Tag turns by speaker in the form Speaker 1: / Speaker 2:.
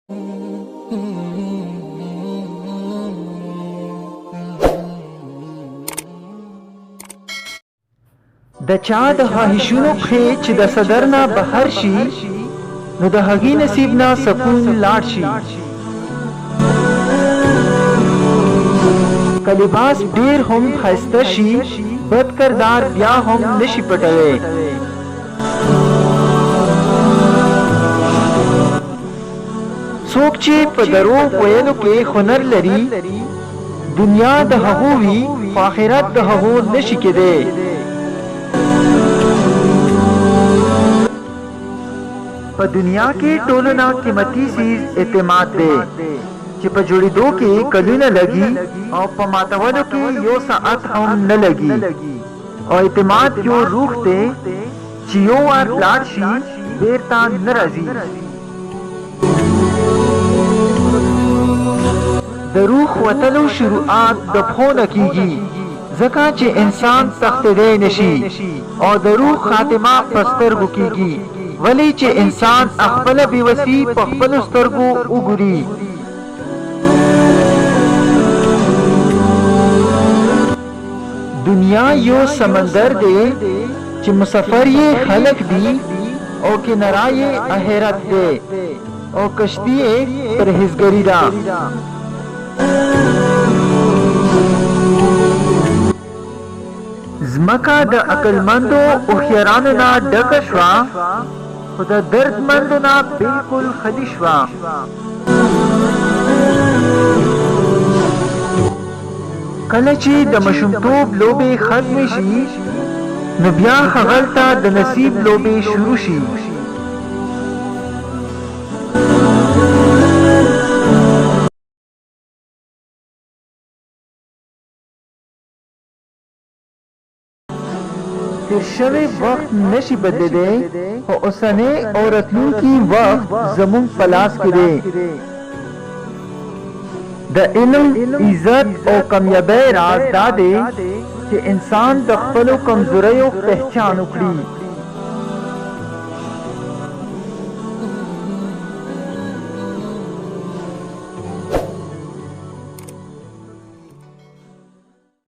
Speaker 1: د چا د خواهشونو پښې چې د صدر نه بهر شي، نو د هغې نصیب نه سکون لاړ شي. که لباس ډېر هم ښایسته شي، بد کردار بیا هم نشي پټوی. څوک چې په دروغ ویلو کې هنر لري، دنیا د هغو وي خو آخرت د هغو نشي کېدی. په دنیا کې ټولو نه قیمتي چیز اعتماد دی، چې په جوړېدو کې کلونه لګي او په ماتولو کې یو ساعت هم نه لګي. او اعتماد یو روح دی چې یو وار لاړ شي بیرته نه راځي. د روح وتلو شروعات د پښو نه کېږي، ځکه چې انسان تښتېدی نشي، او د روح خاتمه په سترګو کېږي، ولی چې انسان خپله بېوسي په خپلو سترګو وګوري. دنیا یو سمندر دی چې مسافر یې خلق دي او کناره یې آخرت دی، او کشتی یې پرهیزګري ده. ځمکه د عقلمندو هوښیارانو نه ډکه شوه، خو د دردمندو نه بالکل خالي شوه. کله چې د ماشومتوب لوبې ختمې شي، نو بیا هغلته د نصیب لوبې شروع شي. تیر شوی وخت نشي بدلیدی، خو اوسنی او راتلونکي وخت زموږ په لاس کې دی. د علم، عزت او کامیابۍ راز دا دی چې انسان د خپلو کمزوریو پہچان وکړي.